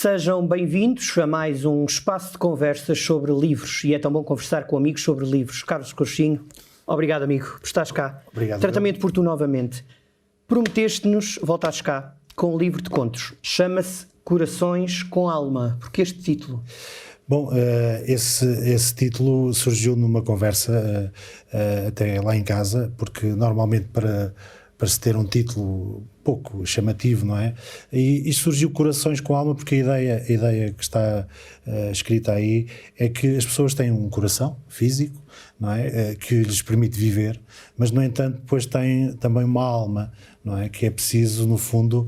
Sejam bem-vindos a mais um espaço de conversas sobre livros, e é tão bom conversar com amigos sobre livros. Carlos Coxinho, obrigado, amigo, por estares cá. Obrigado. Tratamento por tu novamente. Prometeste-nos, voltares cá, com um livro de contos. Chama-se Corações com Alma. Porquê este título? Bom, esse título surgiu numa conversa até lá em casa, porque normalmente para se ter um título pouco chamativo, não é? E surgiu Corações com Alma porque a ideia que está escrita aí é que as pessoas têm um coração físico, não é? Que lhes permite viver, mas no entanto depois têm também uma alma, não é? Que é preciso, no fundo,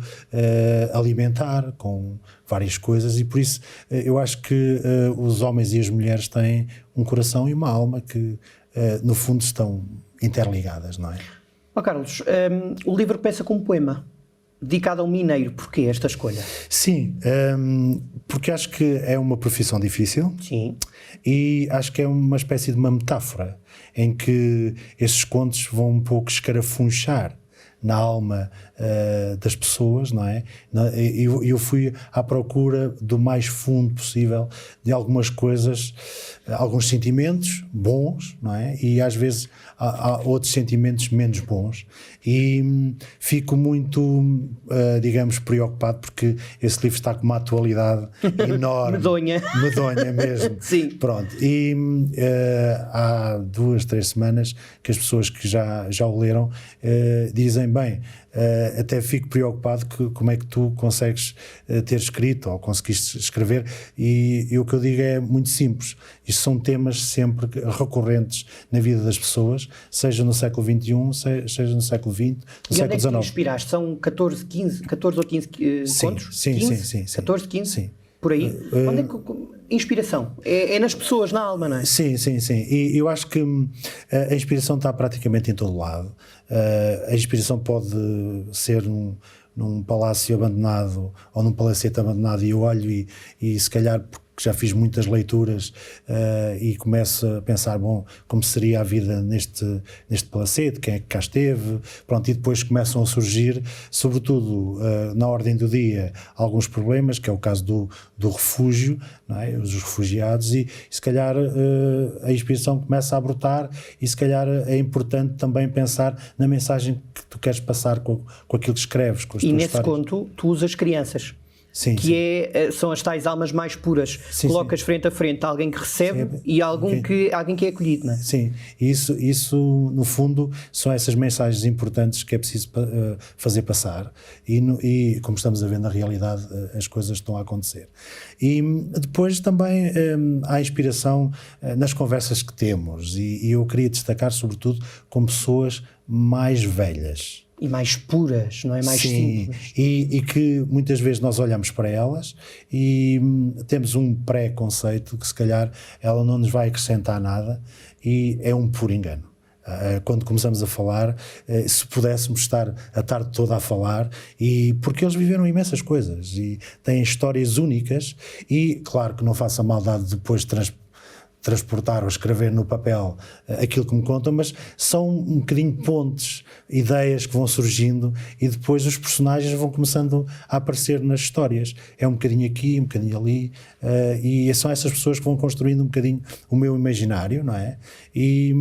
alimentar com várias coisas, e por isso eu acho que os homens e as mulheres têm um coração e uma alma que no fundo estão interligadas, não é? Oh, Carlos, o livro começa com um poema dedicado a um mineiro. Porquê esta escolha? Sim, porque acho que é uma profissão difícil. Sim. E acho que é uma espécie de uma metáfora em que esses contos vão um pouco escarafunchar na alma das pessoas, não é? Eu fui à procura do mais fundo possível de algumas coisas, alguns sentimentos bons, não é? E às vezes há outros sentimentos menos bons, e fico muito, digamos, preocupado porque esse livro está com uma atualidade enorme. Medonha mesmo. Sim. Pronto, e há 2-3 semanas que as pessoas que já o leram dizem, bem, até fico preocupado como é que tu consegues ter escrito ou conseguiste escrever, e o que eu digo é muito simples. Isto são temas sempre recorrentes na vida das pessoas, seja no século XXI, seja no século XX, no século XIX. E onde é que te inspiraste? São 14 ou 15 contos? Sim. 14, 15? Sim. Por aí? Onde é que inspiração? É nas pessoas, na alma, não é? Sim. E eu acho que a inspiração está praticamente em todo lado. A inspiração pode ser num palácio abandonado ou num palacete abandonado, e eu olho e se calhar, porque já fiz muitas leituras, e começo a pensar, bom, como seria a vida neste palacete, quem é que cá esteve, pronto, e depois começam a surgir, sobretudo na ordem do dia, alguns problemas, que é o caso do refúgio, não é? Os refugiados, e se calhar a inspiração começa a brotar, e se calhar é importante também pensar na mensagem que tu queres passar com aquilo que escreves, com as tuas histórias. E nesse conto tu usas crianças. Sim. São as tais almas mais puras. Sim. Frente a frente alguém que recebe e alguém que é acolhido, não é? Sim, isso no fundo são essas mensagens importantes que é preciso fazer passar, e como estamos a ver na realidade, as coisas estão a acontecer. E depois também há inspiração nas conversas que temos, e eu queria destacar sobretudo com pessoas mais velhas. E mais puras, não é? Mais simples. E que muitas vezes nós olhamos para elas e temos um pré-conceito que se calhar ela não nos vai acrescentar nada, e é um puro engano. Quando começamos a falar, se pudéssemos estar a tarde toda a falar, porque eles viveram imensas coisas e têm histórias únicas, e claro que não faça maldade depois de transportar ou escrever no papel aquilo que me contam, mas são um bocadinho pontes, ideias que vão surgindo, e depois os personagens vão começando a aparecer nas histórias. É um bocadinho aqui, um bocadinho ali, e são essas pessoas que vão construindo um bocadinho o meu imaginário, não é? E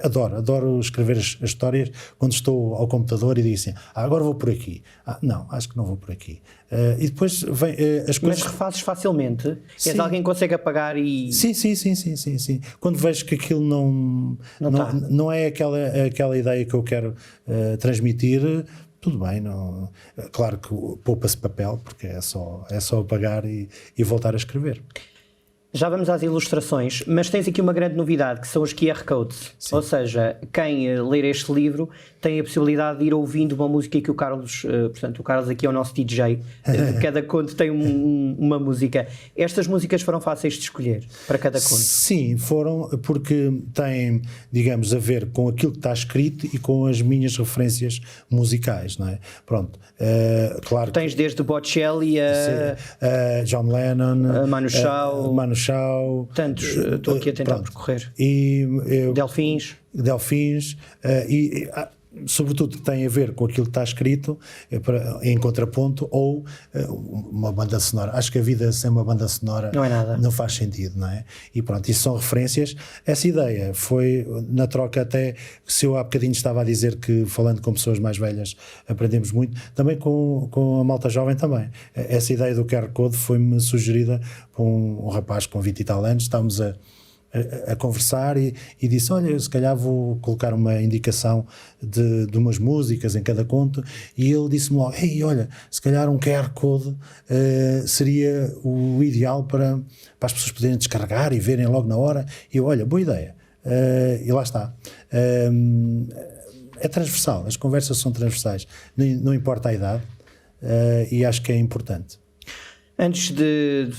adoro escrever as histórias quando estou ao computador e digo assim, agora vou por aqui. Não, acho que não vou por aqui. E depois vem as coisas... Mas refazes facilmente? Sim. És alguém que consegue apagar e... Sim. Quando vejo que aquilo não é aquela ideia que eu quero transmitir, tudo bem. Não, claro que poupa-se papel, porque é só apagar e voltar a escrever. Já vamos às ilustrações, mas tens aqui uma grande novidade, que são os QR Codes. Sim. Ou seja, quem ler este livro tem a possibilidade de ir ouvindo uma música que o Carlos, portanto, o Carlos aqui é o nosso DJ, cada conto tem uma música. Estas músicas foram fáceis de escolher para cada conto? Sim, foram, porque têm, digamos, a ver com aquilo que está escrito e com as minhas referências musicais, não é? Pronto, claro. Tens desde Bocelli a John Lennon, a Manu Chao, tantos, estou aqui a tentar percorrer. E Delfins, sobretudo que tem a ver com aquilo que está escrito em contraponto, ou uma banda sonora. Acho que a vida sem uma banda sonora não é nada, não faz sentido, não é? E pronto, isso são referências. Essa ideia foi na troca, até se eu há bocadinho estava a dizer que falando com pessoas mais velhas aprendemos muito, também com a malta jovem também. Essa ideia do QR Code foi-me sugerida por um rapaz com 20 e tal anos. Estávamos a conversar e disse, olha, se calhar vou colocar uma indicação de umas músicas em cada conto, e ele disse-me logo, ei, olha, se calhar um QR Code seria o ideal para as pessoas poderem descarregar e verem logo na hora. E eu, olha, boa ideia. E lá está. É transversal, as conversas são transversais, não importa a idade, e acho que é importante. Antes de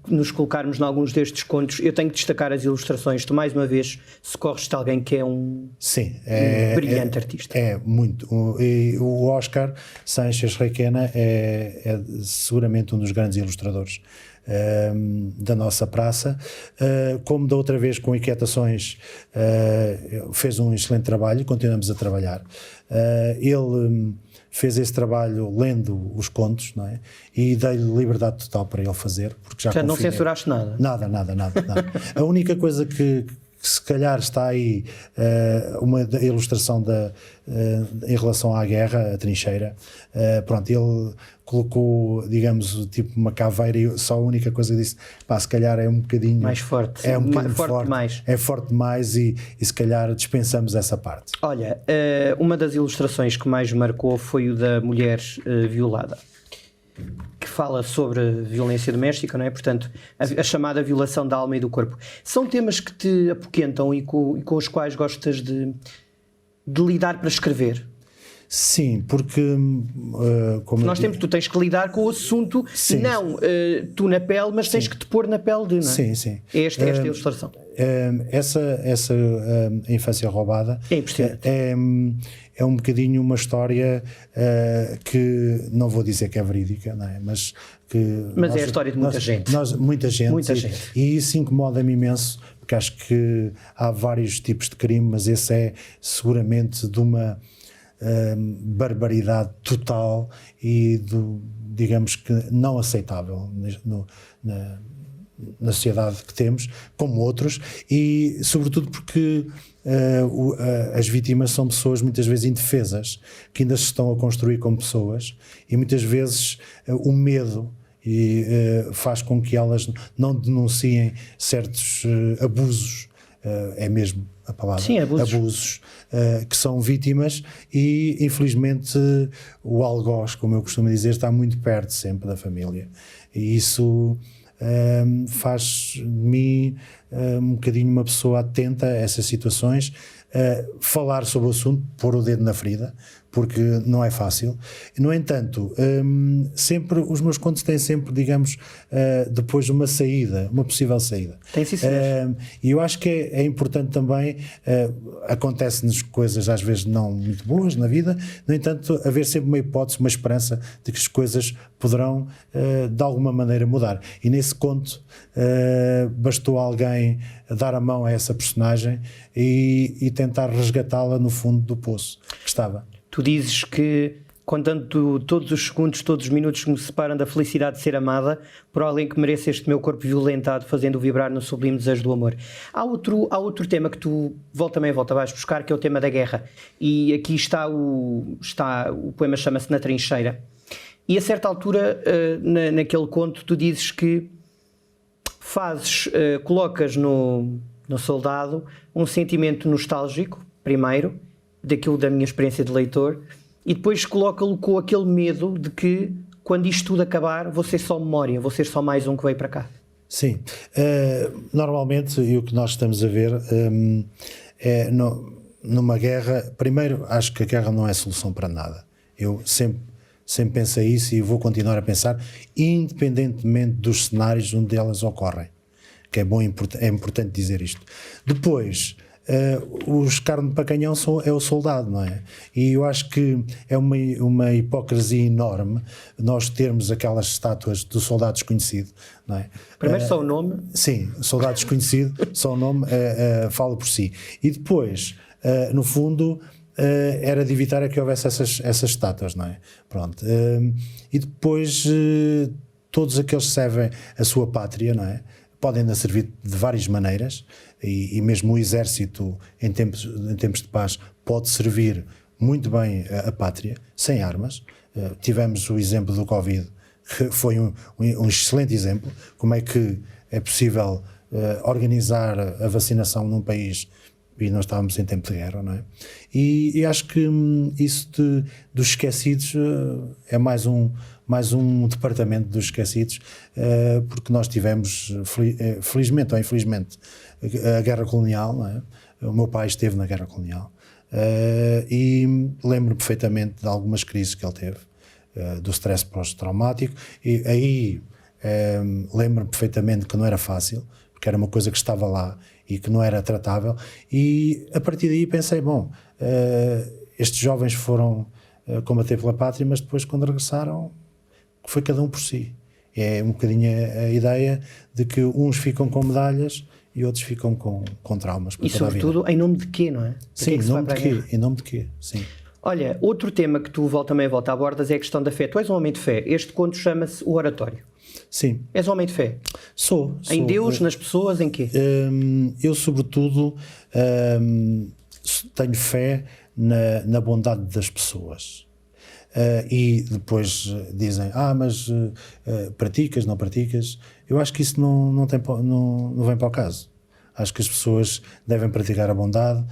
nos colocarmos em alguns destes contos, eu tenho que destacar as ilustrações. Tu, mais uma vez, socorres de alguém que é um brilhante artista. É muito. O Oscar Sánchez Requena é seguramente um dos grandes ilustradores da nossa praça. Como da outra vez com Inquietações, fez um excelente trabalho, continuamos a trabalhar. Ele fez esse trabalho lendo os contos, não é? E dei-lhe liberdade total para ele fazer, porque já não censuraste nada? Nada. A única coisa que se calhar está aí, uma ilustração em relação à guerra, a trincheira, pronto, ele colocou, digamos, tipo uma caveira, e só a única coisa que disse, se calhar é um bocadinho... mais forte. É um bocadinho forte demais. É forte demais e se calhar dispensamos essa parte. Olha, uma das ilustrações que mais marcou foi o da mulher violada, que fala sobre violência doméstica, não é? Portanto, a chamada violação da alma e do corpo. São temas que te apoquentam e com os quais gostas de lidar para escrever? Sim, porque... tu tens que lidar com o assunto, sim, não tu na pele, mas tens que te pôr na pele de, não é? Sim. É esta ilustração. Essa infância roubada é impressionante. É um bocadinho uma história que não vou dizer que é verídica, não é? Mas é a história de muita gente. Muita gente. E isso incomoda-me imenso, porque acho que há vários tipos de crime, mas esse é seguramente de uma barbaridade total e digamos que não aceitável na sociedade que temos, como outros, e sobretudo porque as vítimas são pessoas muitas vezes indefesas, que ainda se estão a construir como pessoas, e muitas vezes o medo faz com que elas não denunciem certos abusos, é mesmo a palavra, sim, abusos que são vítimas, e infelizmente o algoz, como eu costumo dizer, está muito perto sempre da família, e isso faz de mim um bocadinho uma pessoa atenta a essas situações, falar sobre o assunto, pôr o dedo na ferida, porque não é fácil. No entanto, sempre os meus contos têm sempre, digamos, depois uma saída, uma possível saída. Tem sim, e eu acho que é importante também, acontecem-nos coisas às vezes não muito boas na vida, no entanto, haver sempre uma hipótese, uma esperança de que as coisas poderão de alguma maneira mudar. E nesse conto bastou alguém dar a mão a essa personagem e tentar resgatá-la no fundo do poço que estava. Tu dizes que, contando todos os segundos, todos os minutos que me separam da felicidade de ser amada, por alguém que merece este meu corpo violentado, fazendo-o vibrar no sublime desejo do amor. Há outro tema que tu volta vais buscar, que é o tema da guerra. E aqui o poema chama-se Na Trincheira. E a certa altura, naquele conto, tu dizes que colocas no soldado um sentimento nostálgico, primeiro, daquilo da minha experiência de leitor, e depois coloca-lo com aquele medo de que, quando isto tudo acabar, vou ser só memória, vou ser só mais um que veio para cá. Sim. Normalmente, e o que nós estamos a ver numa guerra, primeiro, acho que a guerra não é solução para nada. Eu sempre pensei isso e vou continuar a pensar, independentemente dos cenários onde elas ocorrem, que é importante dizer isto. Depois, os carne para canhão é o soldado, não é? E eu acho que é uma hipocrisia enorme nós termos aquelas estátuas do soldado desconhecido, não é? Primeiro só o nome? Sim, soldado desconhecido, só o nome fala por si. E depois, no fundo, era de evitar que houvesse essas estátuas, não é? Pronto. E depois todos aqueles que servem a sua pátria, não é? Podem ainda servir de várias maneiras, e mesmo o exército em tempos de paz pode servir muito bem a pátria, sem armas. Tivemos o exemplo do Covid, que foi um excelente exemplo, como é que é possível organizar a vacinação num país, e nós estávamos em tempo de guerra, não é? E acho que isso dos esquecidos é mais um departamento dos esquecidos, porque nós tivemos, felizmente ou infelizmente, a guerra colonial, não é? O meu pai esteve na guerra colonial, e lembro perfeitamente de algumas crises que ele teve, do stress pós-traumático, e aí lembro-me perfeitamente que não era fácil, porque era uma coisa que estava lá e que não era tratável, e a partir daí pensei, bom, estes jovens foram combater pela pátria, mas depois quando regressaram foi cada um por si. É um bocadinho a ideia de que uns ficam com medalhas e outros ficam com traumas. E sobretudo em nome de quê, não é? Sim, em nome de quê? Em nome de quê? Sim. Olha, outro tema que tu também volta a abordas é a questão da fé. Tu és um homem de fé. Este conto chama-se O Oratório. Sim. És um homem de fé? Sou. Em Deus, nas pessoas, em quê? Eu, sobretudo, tenho fé na bondade das pessoas. E depois dizem, mas praticas, não praticas? Eu acho que isso não vem para o caso. Acho que as pessoas devem praticar a bondade,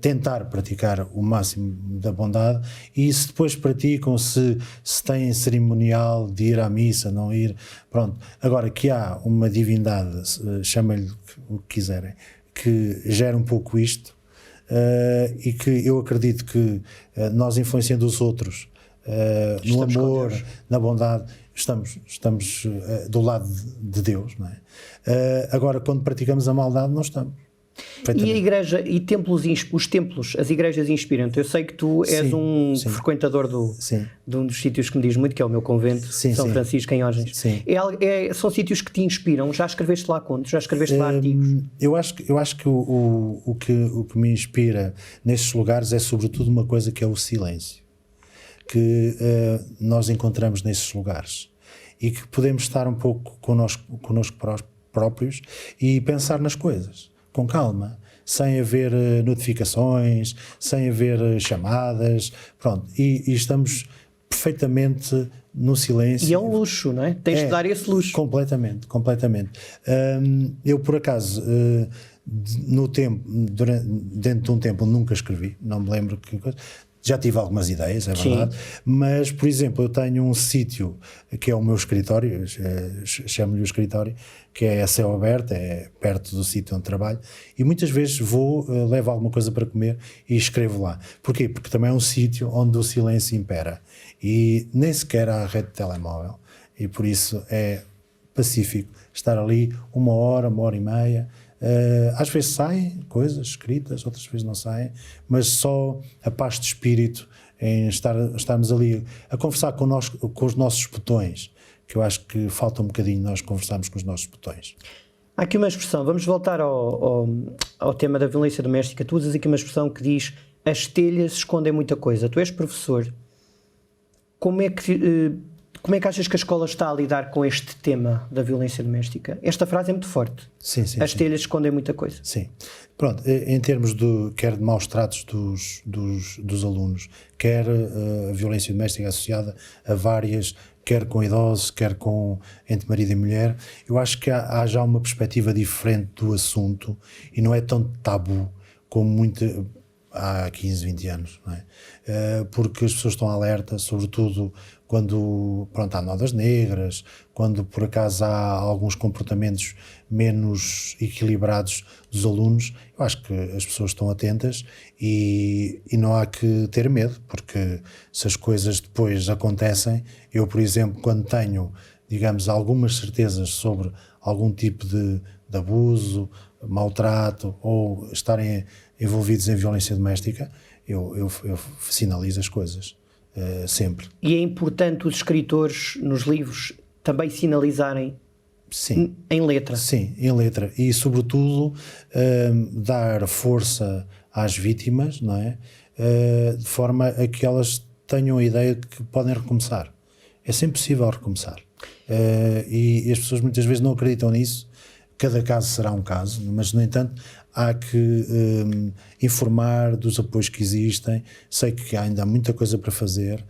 tentar praticar o máximo da bondade, e se depois praticam, se têm cerimonial de ir à missa, não ir, pronto. Agora, que há uma divindade, chamem-lhe o que quiserem, que gera um pouco isto, e que eu acredito que nós, influenciando os outros, no amor, na bondade, estamos do lado de Deus, não é? Agora, quando praticamos a maldade, não estamos. E a igreja, e os templos, as igrejas inspiram-te. Eu sei que tu és sim. frequentador de um dos sítios que me diz muito, que é o meu convento, São Francisco, em Orgens. Sim. São sítios que te inspiram. Já escreveste lá contos? Já escreveste lá artigos? Eu acho que o que me inspira nestes lugares é sobretudo uma coisa, que é o silêncio, que nós encontramos nesses lugares, e que podemos estar um pouco connosco próprios e pensar nas coisas com calma, sem haver notificações, sem haver chamadas, pronto, e estamos perfeitamente no silêncio. E é um luxo, não é? Tens de dar esse luxo. Completamente. Eu, por acaso, dentro de um tempo, nunca escrevi, não me lembro que coisa. Já tive algumas ideias, é verdade, mas, por exemplo, eu tenho um sítio que é o meu escritório, chamo-lhe o escritório, que é a céu aberto, é perto do sítio onde trabalho, e muitas vezes levo alguma coisa para comer e escrevo lá. Porquê? Porque também é um sítio onde o silêncio impera, e nem sequer há rede de telemóvel, e por isso é pacífico estar ali uma hora e meia. Às vezes saem coisas escritas, outras vezes não saem, mas só a paz de espírito em estarmos ali a conversar com os nossos botões, que eu acho que falta um bocadinho nós conversarmos com os nossos botões. Há aqui uma expressão, vamos voltar ao tema da violência doméstica. Tu usas aqui uma expressão que diz: as telhas escondem muita coisa. Tu és professor. Como é que achas que a escola está a lidar com este tema da violência doméstica? Esta frase é muito forte. Sim. As telhas escondem muita coisa. Sim. Pronto, em termos quer de maus tratos dos alunos, quer a violência doméstica associada a várias, quer com idosos, quer entre marido e mulher, eu acho que há já uma perspectiva diferente do assunto, e não é tão tabu como há 15, 20 anos, não é? Porque as pessoas estão alerta, sobretudo quando há nodas negras, quando por acaso há alguns comportamentos menos equilibrados dos alunos. Eu acho que as pessoas estão atentas, e não há que ter medo, porque se as coisas depois acontecem, eu, por exemplo, quando tenho, digamos, algumas certezas sobre algum tipo de abuso, maltrato, ou estarem envolvidos em violência doméstica, eu sinalizo as coisas, sempre. E é importante os escritores nos livros também sinalizarem? Sim. Em letra? Sim, em letra. E, sobretudo, dar força às vítimas, não é? de forma a que elas tenham a ideia de que podem recomeçar. É sempre possível recomeçar. E as pessoas muitas vezes não acreditam nisso. Cada caso será um caso, mas, no entanto, há que informar dos apoios que existem. Sei que ainda há muita coisa para fazer,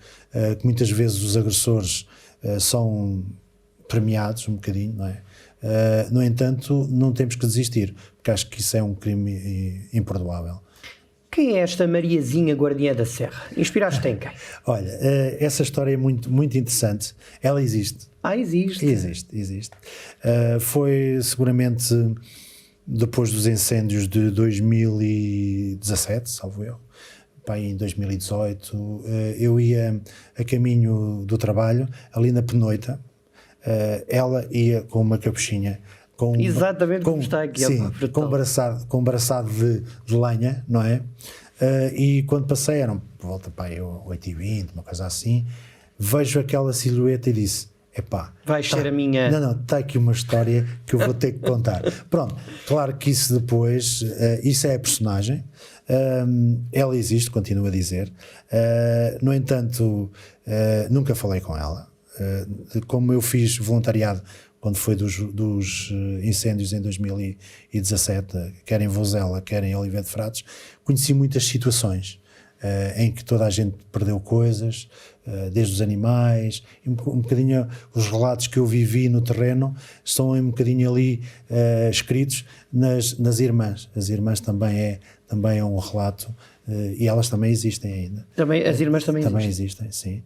que muitas vezes os agressores são premiados um bocadinho, não é? No entanto, não temos que desistir, porque acho que isso é um crime imperdoável. Quem é esta Mariazinha Guardiã da Serra? Inspiraste em quem? Olha, essa história é muito, muito interessante. Ela existe. Existe. Existe. Foi seguramente depois dos incêndios de 2017, salvo eu, em 2018, eu ia a caminho do trabalho, ali na Penoita. Ela ia com uma capuchinha, exatamente como está aqui, sim, com um braçado de lenha, não é? E quando passei, eram por volta para 8h20, uma coisa assim, vejo aquela silhueta e disse: epá, vais ser a minha... Não, está aqui uma história que eu vou ter que contar. Pronto, claro que isso depois, isso é a personagem, ela existe, continuo a dizer, no entanto, nunca falei com ela. Como eu fiz voluntariado quando foi dos incêndios em 2017, quer em Vozela, quer em Oliveira de Frades, conheci muitas situações em que toda a gente perdeu coisas, desde os animais, um bocadinho os relatos que eu vivi no terreno estão um bocadinho ali escritos nas irmãs. As irmãs também é um relato, e elas também existem ainda. Também, as irmãs também existem, sim.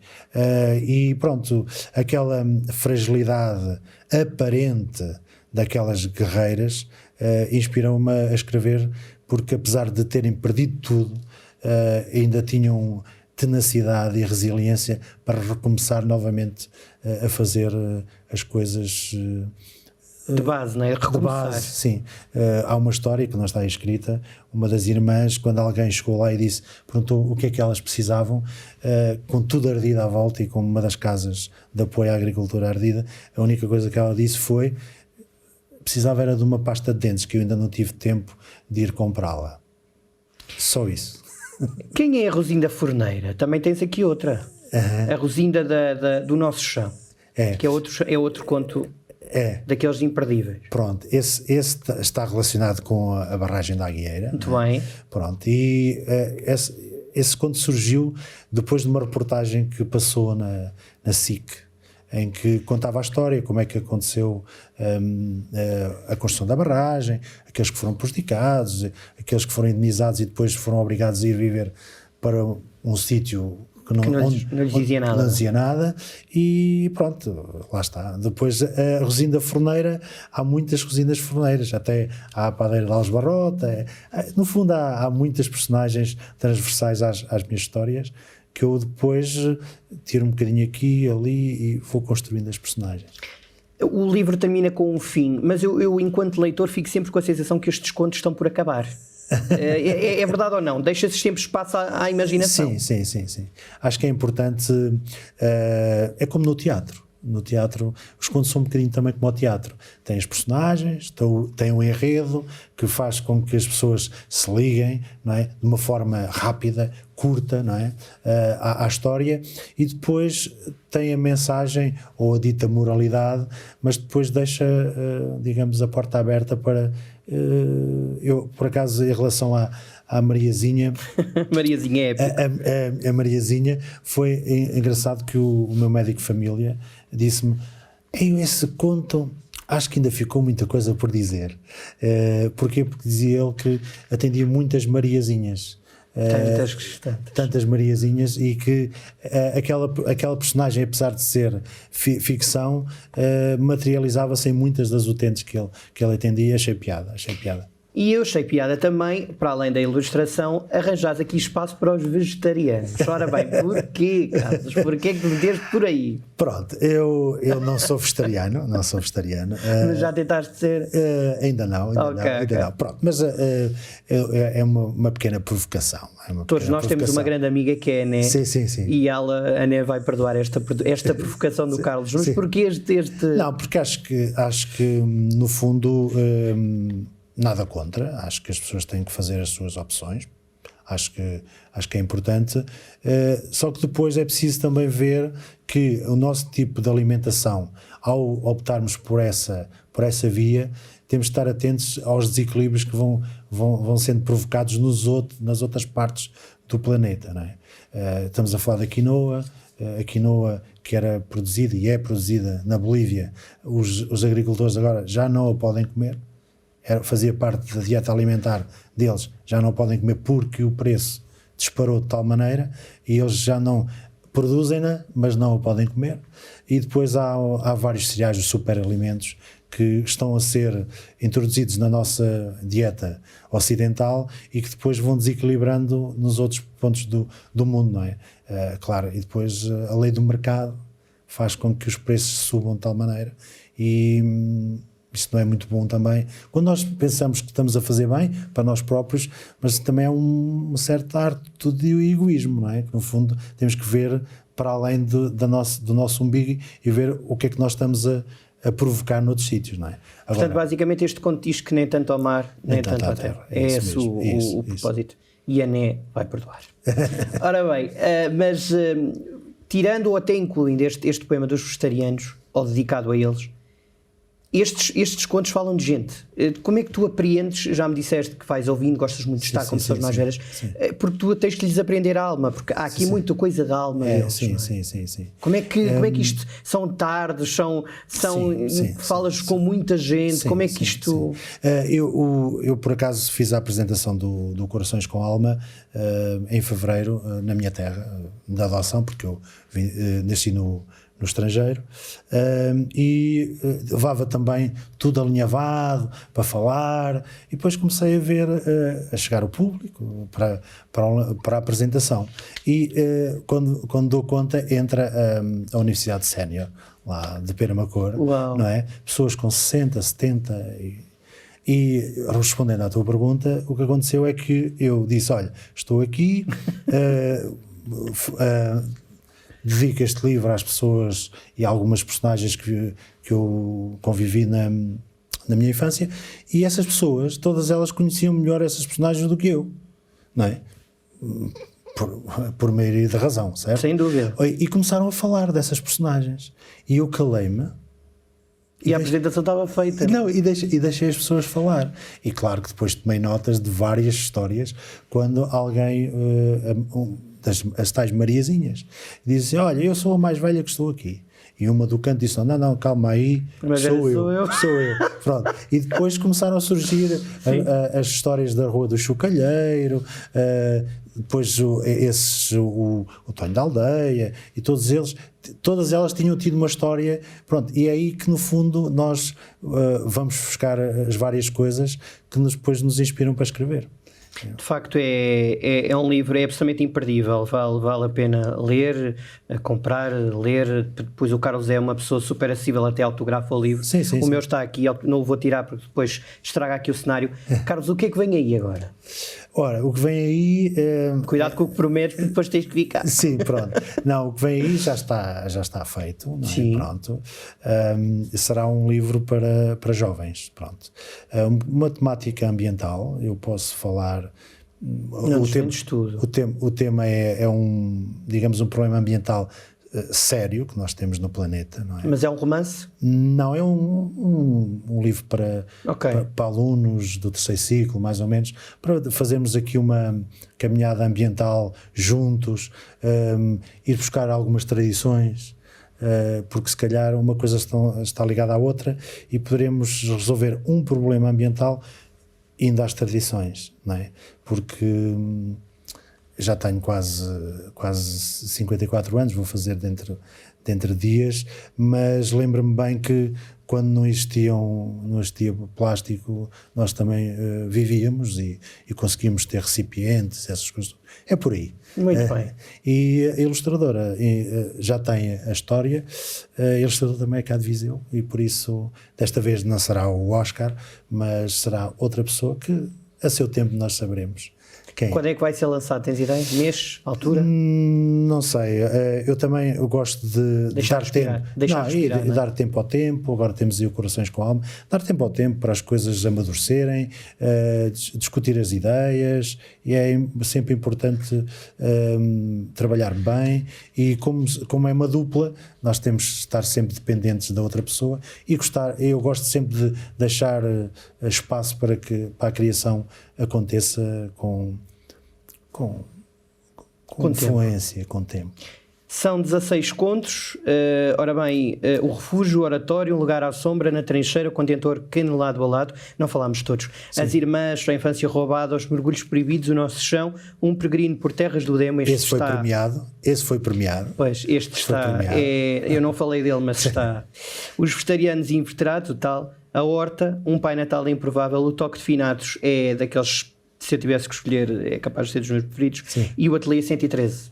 E pronto, aquela fragilidade aparente daquelas guerreiras inspirou-me a escrever, porque apesar de terem perdido tudo, ainda tinham tenacidade e resiliência para recomeçar novamente a fazer as coisas de base, não é? Recomeçar. De base, sim. Há uma história que não está escrita. Uma das irmãs, quando alguém chegou lá e perguntou o que é que elas precisavam, com tudo ardido à volta e com uma das casas de apoio à agricultura ardida, a única coisa que ela disse foi: precisava era de uma pasta de dentes, que eu ainda não tive tempo de ir comprá-la. Só isso. Quem é a Rosinda Forneira? Também tens aqui outra. A Rosinda do Nosso Chão. Que é outro conto daqueles imperdíveis. Pronto, esse está relacionado com a barragem da Aguieira. Muito bem. Pronto, e esse conto surgiu depois de uma reportagem que passou na SIC, em que contava a história, como é que aconteceu a construção da barragem, aqueles que foram prejudicados, aqueles que foram indenizados e depois foram obrigados a ir viver para um sítio que não lhes dizia nada, e pronto, lá está. Depois a Rosinda Forneira, há muitas Rosindas Forneiras, até há a Padeira de Algesbarrota, no fundo há muitas personagens transversais às minhas histórias, que eu depois tiro um bocadinho aqui e ali e vou construindo as personagens. O livro termina com um fim, mas eu enquanto leitor fico sempre com a sensação que estes contos estão por acabar. É verdade ou não? Deixa-se sempre espaço à imaginação. Sim. Acho que é importante, é como no teatro. No teatro, os contos são um bocadinho também como o teatro. Tem os personagens, tem um enredo que faz com que as pessoas se liguem, não é? De uma forma rápida, curta, não é? À história, e depois tem a mensagem ou a dita moralidade, mas depois deixa, digamos, a porta aberta para... eu, por acaso, em relação à Mariazinha... Mariazinha é épica. A Mariazinha, foi engraçado que o meu médico de família disse-me: esse conto acho que ainda ficou muita coisa por dizer. Porquê? Porque dizia ele que atendia muitas Mariazinhas. Tantas Mariazinhas, e que aquela personagem, apesar de ser ficção, materializava-se em muitas das utentes que ele atendia. Achei piada. E eu achei piada também, para além da ilustração, arranjares aqui espaço para os vegetarianos. Ora bem, porquê, Carlos? Porquê que meteste por aí? Pronto, eu não sou vegetariano, Mas já tentaste ser? Ainda não. Pronto, mas é uma pequena provocação. Todos nós temos uma grande amiga que é a Ané. Sim. E a Ané vai perdoar esta provocação do Carlos. Mas porquê este... Não, porque acho que no fundo... nada contra, acho que as pessoas têm que fazer as suas opções, Acho que é importante, só que depois é preciso também ver que o nosso tipo de alimentação, ao optarmos por essa via, temos de estar atentos aos desequilíbrios que vão sendo provocados nas outras partes do planeta, não é? Estamos a falar da quinoa, a quinoa que era produzida e é produzida na Bolívia, os agricultores agora já não a podem comer, fazia parte da dieta alimentar deles, já não podem comer porque o preço disparou de tal maneira e eles já não produzem-na, mas não a podem comer. E depois há vários cereais, os superalimentos, que estão a ser introduzidos na nossa dieta ocidental e que depois vão desequilibrando nos outros pontos do mundo, não é? Claro, e depois a lei do mercado faz com que os preços subam de tal maneira e isso não é muito bom também. Quando nós pensamos que estamos a fazer bem para nós próprios, mas também é um certo arte de egoísmo, não é? Que no fundo temos que ver para além do nosso umbigo e ver o que é que nós estamos a provocar noutros sítios, não é? Agora, portanto, basicamente este conto diz que nem tanto ao mar, nem tanto à terra. É esse o propósito. E a Né vai perdoar. Ora bem, mas tirando ou até incluindo este poema dos vegetarianos, ou dedicado a eles, estes contos falam de gente. Como é que tu apreendes? Já me disseste que vais ouvindo, gostas muito de estar com pessoas mais velhas, porque tu tens que lhes aprender a alma, porque há aqui muita coisa da alma deles. Sim. Como é que isto são tardes, falas com muita gente, como é que isto... Eu por acaso fiz a apresentação do Corações com Alma em fevereiro, na minha terra de adoção, porque eu nasci no estrangeiro, e levava também tudo alinhavado para falar, e depois comecei a ver a chegar o público para a apresentação e quando dou conta entra a Universidade Sénior lá de Penamacor, não é? Pessoas com 60, 70 e respondendo à tua pergunta, o que aconteceu é que eu disse, olha, estou aqui, dedico este livro às pessoas e a algumas personagens que eu convivi na minha infância, e essas pessoas, todas elas conheciam melhor essas personagens do que eu, não é? Por maioria da razão, certo? Sem dúvida. E começaram a falar dessas personagens e eu calei-me. E a apresentação estava feita. Não, e deixei as pessoas falar. E claro que depois tomei notas de várias histórias quando alguém... as tais Mariazinhas, dizem, olha, eu sou a mais velha que estou aqui. E uma do canto disse, não, calma aí, sou eu. Pronto. E depois começaram a surgir as histórias da Rua do Chocalheiro, depois o Tonho da Aldeia, e todas elas tinham tido uma história, pronto, e é aí que no fundo nós vamos buscar as várias coisas que depois nos inspiram para escrever. De facto é um livro absolutamente imperdível, vale a pena ler, comprar, ler. Depois o Carlos é uma pessoa super acessível, até autografa o livro. Sim, o meu está aqui, não o vou tirar porque depois estraga aqui o cenário. Carlos, o que é que vem aí agora? Ora, o que vem aí... Cuidado com o que prometes, porque depois tens que ficar. Sim, pronto. Não, o que vem aí já está feito, não é? Sim. Pronto. Será um livro para jovens, pronto. Uma temática ambiental, eu posso falar... O tema é digamos, um problema ambiental sério que nós temos no planeta, não é? Mas é um romance? Não, é um livro para alunos do terceiro ciclo, mais ou menos, para fazermos aqui uma caminhada ambiental juntos, ir buscar algumas tradições, porque se calhar uma coisa está ligada à outra e poderemos resolver um problema ambiental indo às tradições, não é? Porque já tenho quase 54 anos, vou fazer dentro de dias, mas lembro-me bem que quando não existia plástico, nós também vivíamos e conseguíamos ter recipientes, essas coisas. É por aí. Muito bem. E a ilustradora já tem a história, a ilustradora também é cá de Viseu, e por isso desta vez não será o Oscar, mas será outra pessoa que a seu tempo nós saberemos Quem? Quando é que vai ser lançado? Tens ideia? Mês? Altura? Não sei. Eu gosto de Deixar dar respirar. tempo. Deixar Não, respirar, e não é? dar tempo ao tempo. Agora temos aí o Corações com Alma. Dar tempo ao tempo para as coisas amadurecerem, discutir as ideias. E é sempre importante trabalhar bem. E como é uma dupla, nós temos de estar sempre dependentes da outra pessoa e gostar. Eu gosto sempre de deixar espaço para a criação aconteça com influência, com tempo. São 16 contos. Ora bem, o refúgio, o oratório, um lugar à sombra, na trincheira, o contentor pequeno lado a lado. Não falámos de todos. Sim. As irmãs, a infância roubada, os mergulhos proibidos, o nosso chão, um peregrino por terras do Demo. Esse foi premiado. Pois, este está. Eu não falei dele, mas está. Os vegetarianos e inverterados, o tal. A horta, um Pai Natal improvável. O toque de finados é daqueles, se eu tivesse que escolher, é capaz de ser dos meus preferidos. Sim. E o Ateliê 113.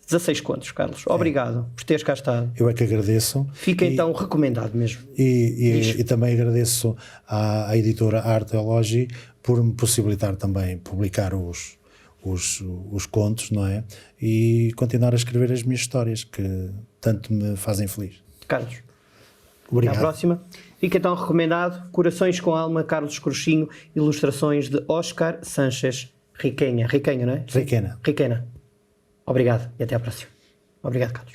16 contos, Carlos. Obrigado por teres cá estado. Eu é que agradeço. Fica então recomendado mesmo. E também agradeço à editora Arteology por me possibilitar também publicar os contos, não é? E continuar a escrever as minhas histórias, que tanto me fazem feliz. Carlos, Obrigado. até à próxima. Fica então recomendado Corações com Alma, Carlos Cruxinho, ilustrações de Oscar Sánchez Riquenha. Riquenha, não é? Riquena. Riquena. Obrigado e até à próxima. Obrigado, Carlos.